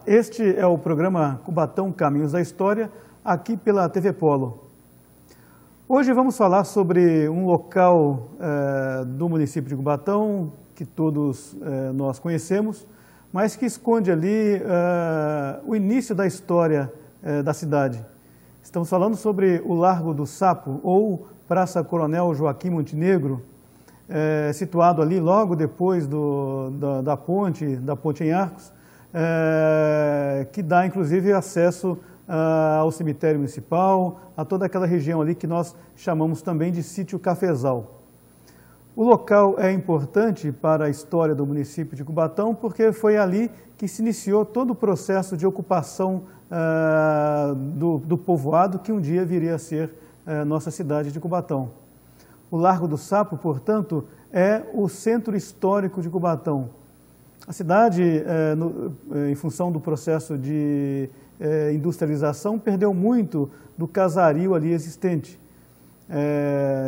este é o programa Cubatão Caminhos da História, aqui pela TV Polo. Hoje vamos falar sobre um local do município de Cubatão, que todos nós conhecemos, mas que esconde ali o início da história da cidade. Estamos falando sobre o Largo do Sapo, ou Praça Coronel Joaquim Montenegro, situado ali logo depois da ponte em Arcos, que dá inclusive acesso ao cemitério municipal, a toda aquela região ali que nós chamamos também de Sítio Cafezal. O local é importante para a história do município de Cubatão porque foi ali que se iniciou todo o processo de ocupação do povoado que um dia viria a ser nossa cidade de Cubatão. O Largo do Sapo, portanto, é o centro histórico de Cubatão. A cidade, em função do processo de industrialização, perdeu muito do casario ali existente.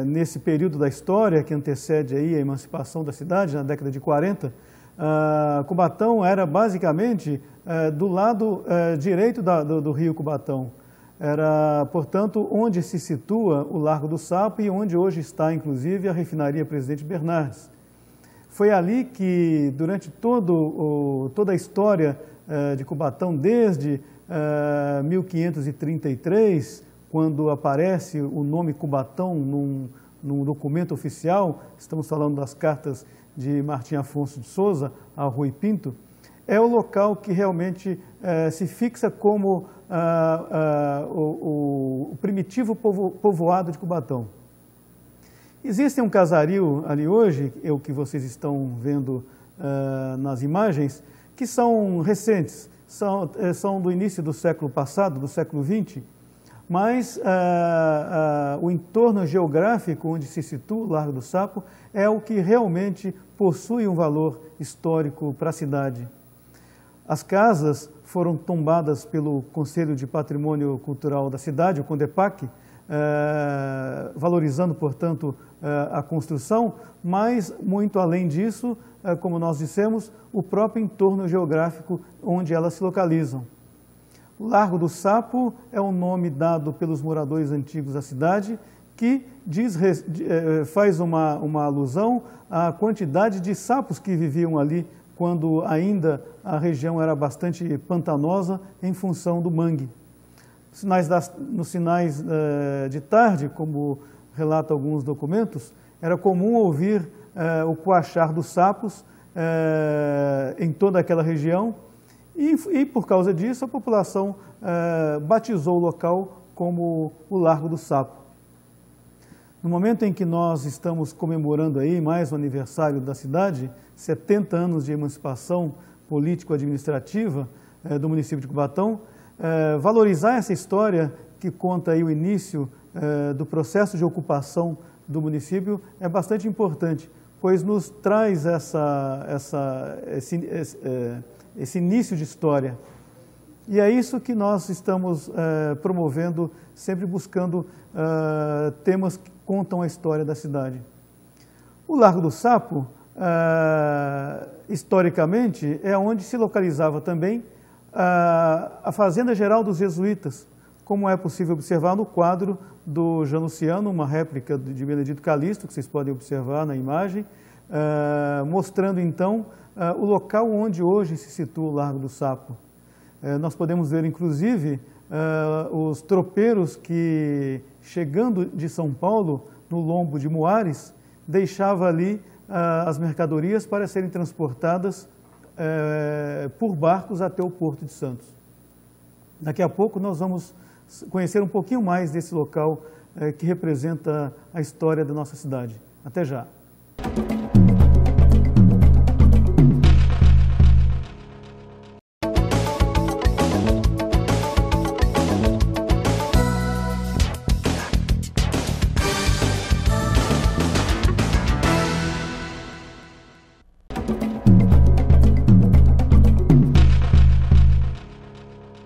Nesse período da história que antecede aí a emancipação da cidade, na década de 40, Cubatão era basicamente do lado direito do rio Cubatão. Era, portanto, onde se situa o Largo do Sapo e onde hoje está, inclusive, a refinaria Presidente Bernardes. Foi ali que, durante toda a história de Cubatão, desde 1533, quando aparece o nome Cubatão num documento oficial, estamos falando das cartas de Martim Afonso de Souza a Rui Pinto, é o local que realmente se fixa como o primitivo povoado de Cubatão. Existe um casario ali hoje, é o que vocês estão vendo nas imagens, que são recentes, são do início do século passado, do século XX, mas o entorno geográfico onde se situa o Largo do Sapo é o que realmente possui um valor histórico para a cidade. As casas foram tombadas pelo Conselho de Patrimônio Cultural da cidade, o CONDEPAC, valorizando, portanto, a construção, mas, muito além disso, como nós dissemos, o próprio entorno geográfico onde elas se localizam. O Largo do Sapo é um nome dado pelos moradores antigos da cidade, que faz uma alusão à quantidade de sapos que viviam ali, quando ainda a região era bastante pantanosa em função do mangue. Nos sinais de tarde, como relata alguns documentos, era comum ouvir o coachar dos sapos em toda aquela região e por causa disso, a população batizou o local como o Largo do Sapo. No momento em que nós estamos comemorando aí mais um aniversário da cidade, 70 anos de emancipação político-administrativa do município de Cubatão, valorizar essa história que conta aí o início do processo de ocupação do município é bastante importante, pois nos traz esse início de história. E é isso que nós estamos promovendo, sempre buscando temas que contam a história da cidade. O Largo do Sapo, historicamente, é onde se localizava também a Fazenda Geral dos Jesuítas, como é possível observar no quadro do Januciano, uma réplica de Benedito Calixto, que vocês podem observar na imagem, mostrando então o local onde hoje se situa o Largo do Sapo. Nós podemos ver, inclusive, os tropeiros que, chegando de São Paulo, no lombo de Moares, deixava ali as mercadorias para serem transportadas por barcos até o Porto de Santos. Daqui a pouco nós vamos conhecer um pouquinho mais desse local que representa a história da nossa cidade. Até já!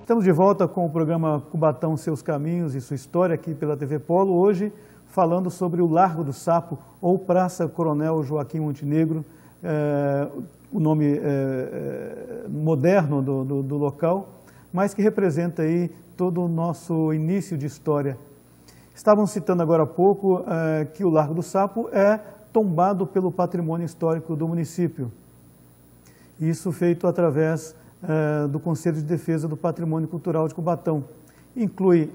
Estamos de volta com o programa Cubatão, Seus Caminhos e Sua História, aqui pela TV Polo, hoje falando sobre o Largo do Sapo, ou Praça Coronel Joaquim Montenegro, o nome moderno do local, mas que representa aí todo o nosso início de história. Estavam citando agora há pouco que o Largo do Sapo é tombado pelo patrimônio histórico do município. Isso feito através do Conselho de Defesa do Patrimônio Cultural de Cubatão. Inclui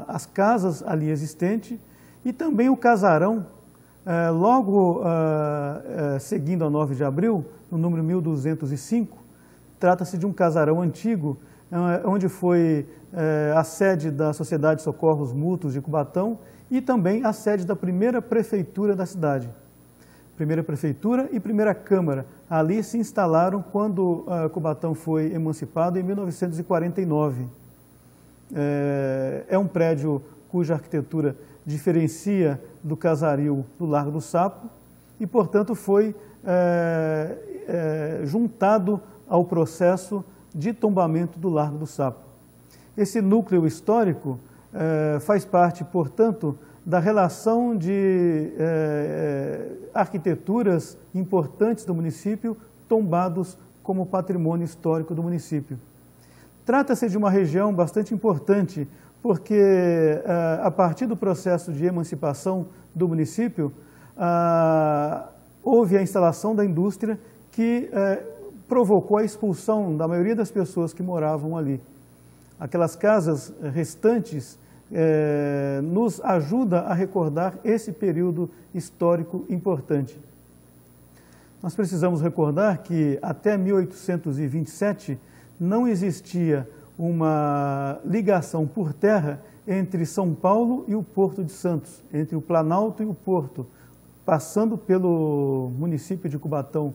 as casas ali existentes e também o casarão, logo seguindo a 9 de abril, no número 1205, trata-se de um casarão antigo, onde foi a sede da Sociedade de Socorros Mútuos de Cubatão e também a sede da primeira prefeitura da cidade. Primeira prefeitura e primeira câmara. Ali se instalaram quando Cubatão foi emancipado em 1949. É um prédio cuja arquitetura diferencia do casaril do Largo do Sapo e, portanto, foi juntado ao processo de tombamento do Largo do Sapo. Esse núcleo histórico faz parte, portanto, da relação de arquiteturas importantes do município tombados como patrimônio histórico do município. Trata-se de uma região bastante importante, porque a partir do processo de emancipação do município, houve a instalação da indústria que provocou a expulsão da maioria das pessoas que moravam ali. Aquelas casas restantes nos ajuda a recordar esse período histórico importante. Nós precisamos recordar que até 1827 não existia uma ligação por terra entre São Paulo e o Porto de Santos, entre o Planalto e o Porto, passando pelo município de Cubatão,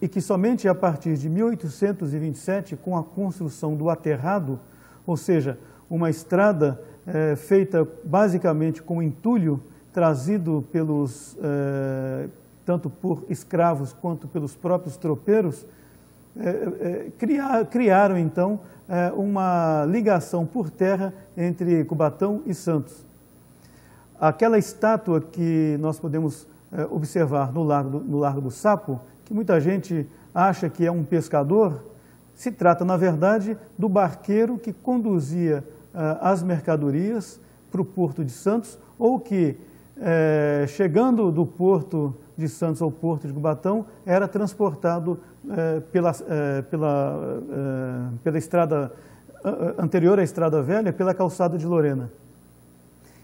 e que somente a partir de 1827, com a construção do aterrado, ou seja, uma estrada feita basicamente com entulho, trazido tanto por escravos quanto pelos próprios tropeiros, criaram então uma ligação por terra entre Cubatão e Santos. Aquela estátua que nós podemos observar no Largo do Sapo, que muita gente acha que é um pescador, se trata, na verdade, do barqueiro que conduzia as mercadorias para o Porto de Santos, ou que, chegando do Porto de Santos ao Porto de Cubatão, era transportado pela estrada anterior à Estrada Velha, pela calçada de Lorena.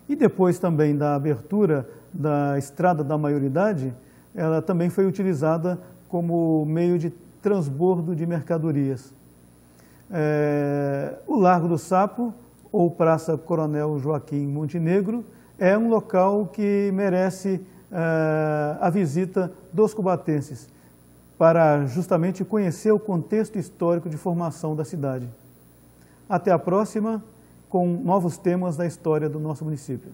E depois também da abertura da Estrada da Maioridade, ela também foi utilizada como meio de transbordo de mercadorias. O Largo do Sapo, ou Praça Coronel Joaquim Montenegro, é um local que merece a visita dos cubatenses, para justamente conhecer o contexto histórico de formação da cidade. Até a próxima, com novos temas da história do nosso município.